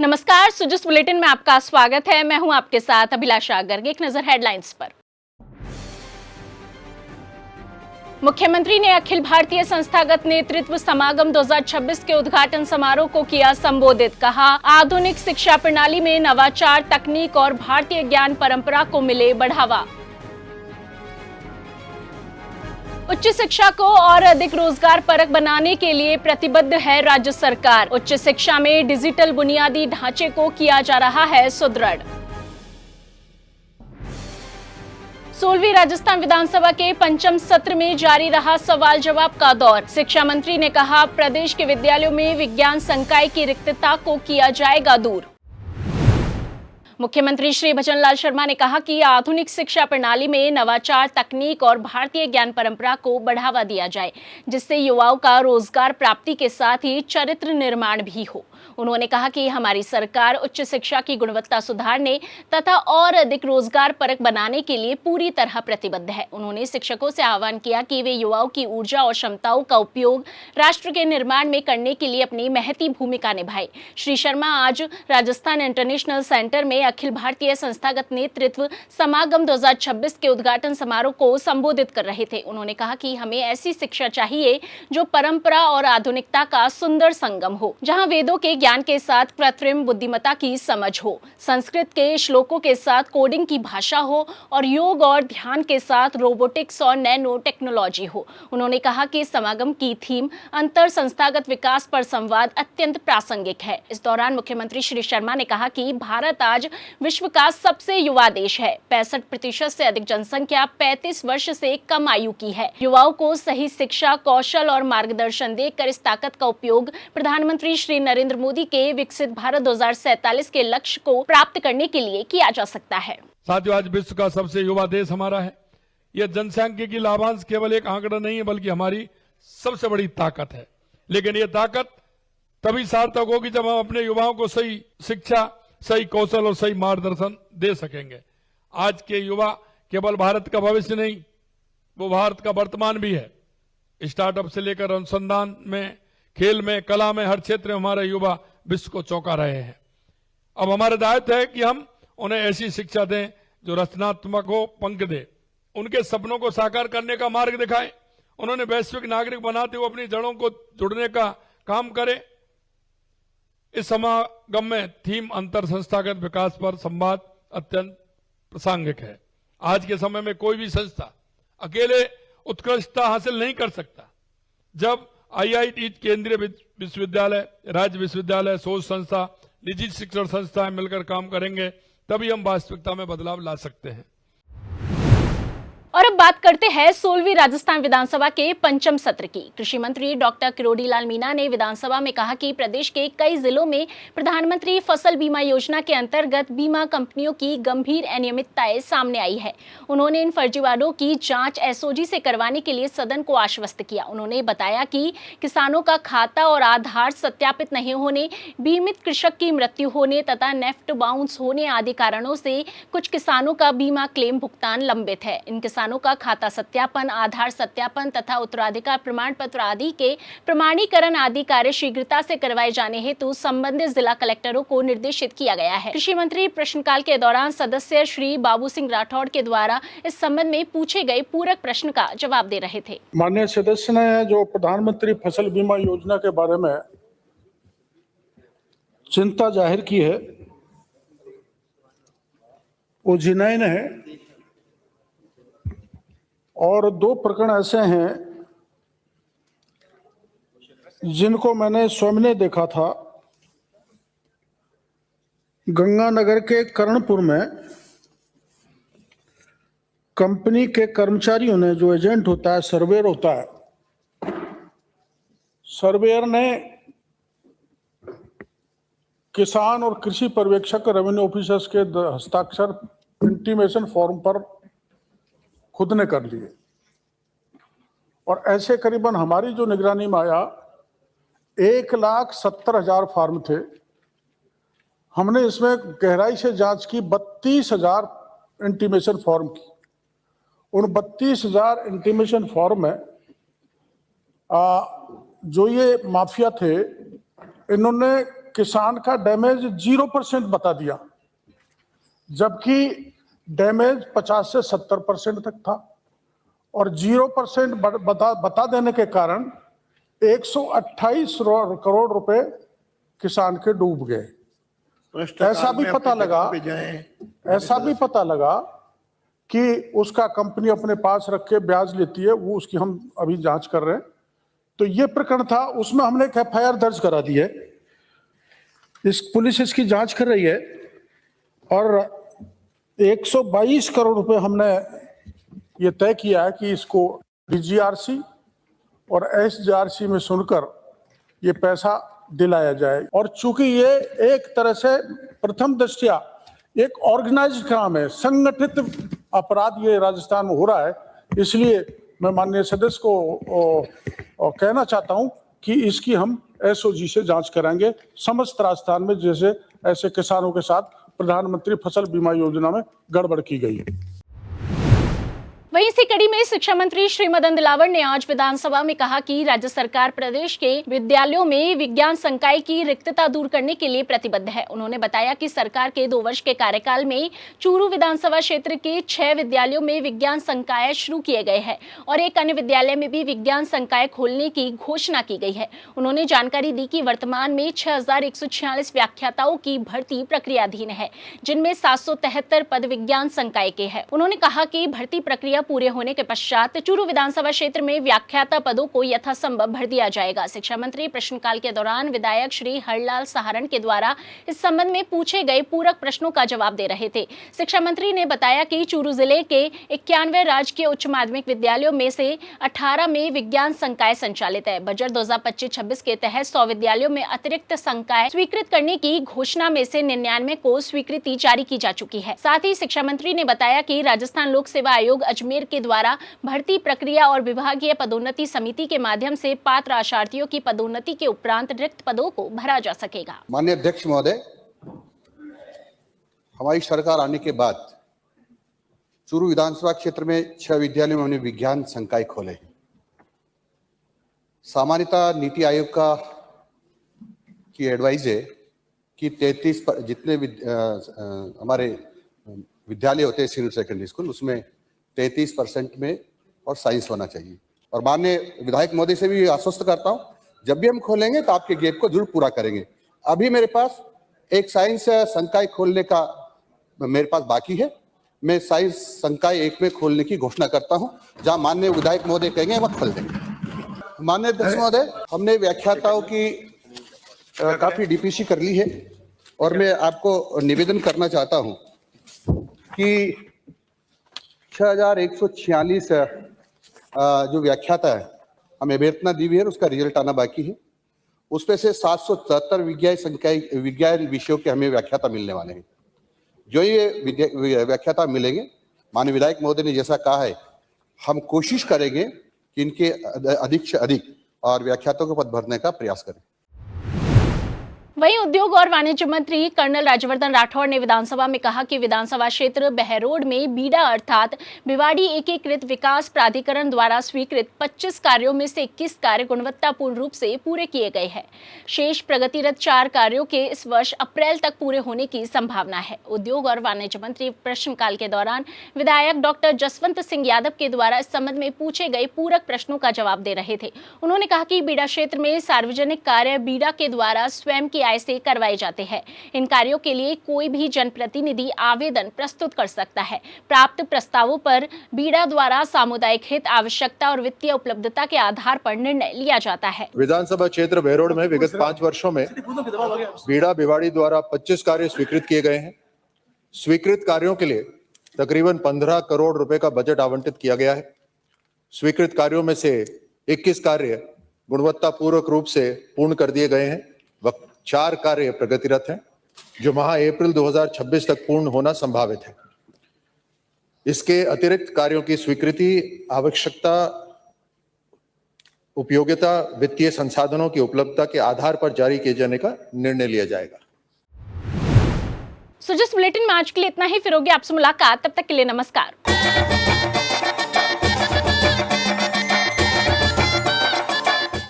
नमस्कार, सुजस बुलेटिन में आपका स्वागत है। मैं हूं आपके साथ अभिलाषा गर्ग। एक नजर हेडलाइंस पर। मुख्यमंत्री ने अखिल भारतीय संस्थागत नेतृत्व समागम 2026 के उद्घाटन समारोह को किया संबोधित। कहा, आधुनिक शिक्षा प्रणाली में नवाचार, तकनीक और भारतीय ज्ञान परंपरा को मिले बढ़ावा। उच्च शिक्षा को और अधिक रोजगार परक बनाने के लिए प्रतिबद्ध है राज्य सरकार। उच्च शिक्षा में डिजिटल बुनियादी ढांचे को किया जा रहा है सुदृढ़। 16वीं राजस्थान विधानसभा के पंचम सत्र में जारी रहा सवाल जवाब का दौर। शिक्षा मंत्री ने कहा, प्रदेश के विद्यालयों में विज्ञान संकाय की रिक्तता को किया जाएगा दूर। मुख्यमंत्री श्री भजनलाल शर्मा ने कहा कि आधुनिक शिक्षा प्रणाली में नवाचार, तकनीक और भारतीय ज्ञान परंपरा को बढ़ावा दिया जाए, जिससे युवाओं का रोजगार प्राप्ति के साथ ही चरित्र निर्माण भी हो। उन्होंने कहा कि हमारी सरकार उच्च शिक्षा की गुणवत्ता सुधारने तथा और अधिक रोजगार परक बनाने के लिए पूरी तरह प्रतिबद्ध है। उन्होंने शिक्षकों से आह्वान किया कि वे युवाओं की ऊर्जा और क्षमताओं का उपयोग राष्ट्र के निर्माण में करने के लिए अपनी महती भूमिका निभाए। श्री शर्मा आज राजस्थान इंटरनेशनल सेंटर में अखिल भारतीय संस्थागत नेतृत्व समागम 2026 के उद्घाटन समारोह को संबोधित कर रहे थे। उन्होंने कहा कि हमें ऐसी शिक्षा चाहिए जो परंपरा और आधुनिकता का सुंदर संगम हो, जहां वेदों के ज्ञान के साथ कृत्रिम बुद्धिमत्ता की समझ हो, संस्कृत के श्लोकों के साथ कोडिंग की भाषा हो और योग और ध्यान के साथ रोबोटिक्स और नैनो टेक्नोलॉजी हो। उन्होंने कहा कि समागम की थीम अंतर संस्थागत विकास पर संवाद अत्यंत प्रासंगिक है। इस दौरान मुख्यमंत्री श्री शर्मा ने कहा कि भारत आज विश्व का सबसे युवा देश है। 65% से अधिक जनसंख्या 35 वर्ष से कम आयु की है। युवाओं को सही शिक्षा, कौशल और मार्गदर्शन देकर इस ताकत का उपयोग प्रधानमंत्री श्री नरेंद्र मोदी के विकसित भारत 2047 के लक्ष्य को प्राप्त करने के लिए किया जा सकता है। साथियों, आज विश्व का सबसे युवा देश हमारा है। यह जनसांख्यिकी लाभांश केवल एक आंकड़ा नहीं है, बल्कि हमारी सबसे बड़ी ताकत है। लेकिन यह ताकत तभी सार्थक होगी जब हम अपने युवाओं को सही शिक्षा, सही कौशल और सही मार्गदर्शन दे सकेंगे। आज के युवा केवल भारत का भविष्य नहीं, वो भारत का वर्तमान भी है। स्टार्टअप से लेकर अनुसंधान में, खेल में, कला में, हर क्षेत्र में हमारे युवा विश्व को चौंका रहे हैं। अब हमारा दायित्व है कि हम उन्हें ऐसी शिक्षा दें जो रचनात्मक हो, पंख दे, उनके सपनों को साकार करने का मार्ग दिखाएं, उन्होंने वैश्विक नागरिक बनाते हुए अपनी जड़ों को जुड़ने का काम करें। इस समागम में थीम अंतर संस्थागत विकास पर संवाद अत्यंत प्रासंगिक है। आज के समय में कोई भी संस्था अकेले उत्कृष्टता हासिल नहीं कर सकता। जब IIT, केंद्रीय विश्वविद्यालय, राज्य विश्वविद्यालय, शोध संस्था, निजी शिक्षण संस्थाएं मिलकर काम करेंगे, तभी हम वास्तविकता में बदलाव ला सकते हैं। और अब बात करते हैं 16वीं राजस्थान विधानसभा के पंचम सत्र की। कृषि मंत्री डॉक्टर किरोड़ी लाल मीणा ने विधानसभा में कहा कि प्रदेश के कई जिलों में प्रधानमंत्री फसल बीमा योजना के अंतर्गत बीमा कंपनियों की गंभीर अनियमितताएं सामने आई है। उन्होंने इन फर्जीवाड़ों की जांच SOG से करवाने के लिए सदन को आश्वस्त किया। उन्होंने बताया कि किसानों का खाता और आधार सत्यापित नहीं होने, बीमित कृषक की मृत्यु होने तथा नेफ्ट बाउंस होने आदि कारणों से कुछ किसानों का बीमा क्लेम भुगतान लंबित है। इन किसानों का खाता सत्यापन, आधार सत्यापन तथा उत्तराधिकार प्रमाण पत्र आदि के प्रमाणीकरण आदि कार्य शीघ्रता से करवाए जाने हेतु संबंधित जिला कलेक्टरों को निर्देशित किया गया है। कृषि मंत्री प्रश्नकाल के दौरान सदस्य श्री बाबू सिंह राठौड़ के द्वारा इस संबंध में पूछे गए पूरक प्रश्न का जवाब दे रहे थे। माननीय सदस्य ने जो प्रधानमंत्री फसल बीमा योजना के बारे में चिंता जाहिर की है, वो जिनैन है। और 2 प्रकरण ऐसे हैं जिनको मैंने स्वयं ने देखा था। गंगानगर के कर्णपुर में कंपनी के कर्मचारियों ने, जो एजेंट होता है, सर्वेयर होता है, सर्वेयर ने किसान और कृषि पर्यवेक्षक, रेवेन्यू ऑफिसर्स के हस्ताक्षर इंटीमेशन फॉर्म पर खुद ने कर लिए। और ऐसे करीबन हमारी जो निगरानी में आया 1,70,000 फॉर्म थे। हमने इसमें गहराई से जांच की, 32,000 इंटीमेशन फॉर्म की। उन 32,000 इंटीमेशन फॉर्म में जो ये माफिया थे, इन्होंने किसान का डैमेज 0% बता दिया, जबकि डैमेज 50 से 70% तक था। और 0% बता देने के कारण 128 करोड़ रुपए किसान के डूब गए। ऐसा भी पता लगा कि उसका कंपनी अपने पास रख के ब्याज लेती है, वो उसकी हम अभी जांच कर रहे हैं। तो ये प्रकरण था, उसमें हमने एक FIR दर्ज करा दी है। पुलिस इसकी जांच कर रही है और 122 करोड़ रुपए हमने ये तय किया है कि इसको DGRC और SGRC में सुनकर ये पैसा दिलाया जाए। और चूंकि ये एक तरह से प्रथम दृष्टया एक ऑर्गेनाइज्ड काम है, संगठित अपराध ये राजस्थान में हो रहा है, इसलिए मैं माननीय सदस्य को कहना चाहता हूं कि इसकी हम SOG से जांच कराएंगे समस्त राजस्थान में, जैसे ऐसे किसानों के साथ प्रधानमंत्री फसल बीमा योजना में गड़बड़ की गई है। वहीं इसी कड़ी में शिक्षा मंत्री श्री मदन दिलावर ने आज विधानसभा में कहा कि राज्य सरकार प्रदेश के विद्यालयों में विज्ञान संकाय की रिक्तता दूर करने के लिए प्रतिबद्ध है। उन्होंने बताया कि सरकार के 2 वर्ष के कार्यकाल में चूरू विधानसभा क्षेत्र के 6 विद्यालयों में विज्ञान संकाय शुरू किए गए हैं और एक अन्य विद्यालय में भी विज्ञान संकाय खोलने की घोषणा की गई है। उन्होंने जानकारी दी कि वर्तमान में 6146 व्याख्याताओं की भर्ती प्रक्रियाधीन है, जिनमें 773 पद विज्ञान संकाय के हैं। उन्होंने कहा कि भर्ती प्रक्रिया पूरे होने के पश्चात चूरू विधानसभा क्षेत्र में व्याख्याता पदों को यथासंभव भर दिया जाएगा। शिक्षा मंत्री प्रश्नकाल के दौरान विधायक श्री हरलाल सहारण के द्वारा इस संबंध में पूछे गए पूरक प्रश्नों का जवाब दे रहे थे। शिक्षा मंत्री ने बताया कि चूरू जिले के 91 राजकीय उच्च माध्यमिक विद्यालयों में से 18 में विज्ञान संकाय संचालित है। बजट 2025-26 के तहत 100 विद्यालयों में अतिरिक्त संकाय स्वीकृत करने की घोषणा में से 99 को स्वीकृति जारी की जा चुकी है। साथ ही शिक्षा मंत्री ने बताया कि राजस्थान लोक सेवा आयोग अजमेर के द्वारा भर्ती प्रक्रिया और विभागीय पदोन्नति समिति के माध्यम से पात्र आशार्थियों की पदोन्नति के उपरांत रिक्त पदों को भरा जा सकेगा। माननीय अध्यक्ष महोदय, हमारी सरकार आने के बाद चूरू विधानसभा क्षेत्र में 6 विद्यालयों में हमने विज्ञान संकाय खोले। सामान्यतः नीति आयोग की एडवाइस है कि 33 जितने हमारे विद्यालय होते हैं सीनियर सेकेंडरी स्कूल, उसमें 33% में और साइंस होना चाहिए। और माननीय विधायक महोदय से भी आश्वस्त करता हूं, जब भी हम खोलेंगे तो आपके गैप को जरूर पूरा करेंगे। अभी मेरे पास एक साइंस संकाय खोलने का मेरे पास बाकी है। मैं साइंस संकाय 1 में खोलने की घोषणा करता हूं, जहां माननीय विधायक महोदय कहेंगे वहां खोल देंगे। माननीय अध्यक्ष महोदय, हमने व्याख्याताओं की काफी DPC कर ली है और मैं आपको निवेदन करना चाहता हूं कि 6146 जो व्याख्याता है हमें अभ्यर्थना दी हुई है, उसका रिजल्ट आना बाकी है। उसमें से 777 विज्ञान विषयों के हमें व्याख्याता मिलने वाले हैं। जो ये व्याख्याता मिलेंगे, माननीय विधायक महोदय ने जैसा कहा है, हम कोशिश करेंगे कि इनके अधिक से अधिक और व्याख्याताओं के पद भरने का प्रयास करें। वहीं उद्योग और वाणिज्य मंत्री कर्नल राज्यवर्धन राठौड़ ने विधानसभा में कहा कि विधानसभा क्षेत्र बहरोड में बीडा अर्थात भिवाड़ी एकीकृत विकास प्राधिकरण द्वारा स्वीकृत 25 कार्यों में से 21 कार्य गुणवत्तापूर्ण रूप से पूरे किए गए हैं। शेष प्रगतिरत 4 कार्यों के इस वर्ष अप्रैल तक पूरे होने की संभावना है। उद्योग और वाणिज्य मंत्री प्रश्नकाल के दौरान विधायक डॉक्टर जसवंत सिंह यादव के द्वारा इस संबंध में पूछे गए पूरक प्रश्नों का जवाब दे रहे थे। उन्होंने कहा कि बीडा क्षेत्र में सार्वजनिक कार्य बीडा के द्वारा स्वयं की आय से करवाए जाते हैं। इन कार्यों के लिए कोई भी जनप्रतिनिधि आवेदन प्रस्तुत कर सकता है। प्राप्त प्रस्तावों पर बीडा द्वारा सामुदायिक हित, आवश्यकता और वित्तीय उपलब्धता के आधार पर निर्णय लिया जाता है। विधानसभा क्षेत्र बहरोड में विगत 5 वर्षों में बीडा भिवाड़ी द्वारा 25 कार्य स्वीकृत किए गए हैं। स्वीकृत कार्यों के लिए तकरीबन 15 करोड़ रुपए का बजट आवंटित किया गया है। स्वीकृत कार्यों में से 21 कार्य गुणवत्तापूर्वक रूप से पूर्ण कर दिए गए हैं। 4 कार्य प्रगतिरत हैं, जो माह अप्रैल 2026 तक पूर्ण होना संभावित है। इसके अतिरिक्त कार्यों की स्वीकृति आवश्यकता, उपयोगिता, वित्तीय संसाधनों की उपलब्धता के आधार पर जारी किए जाने का निर्णय लिया जाएगा। जिस बुलेटिन में आज के लिए इतना ही, फिर होगी आपसे मुलाकात। तब तक के लिए नमस्कार।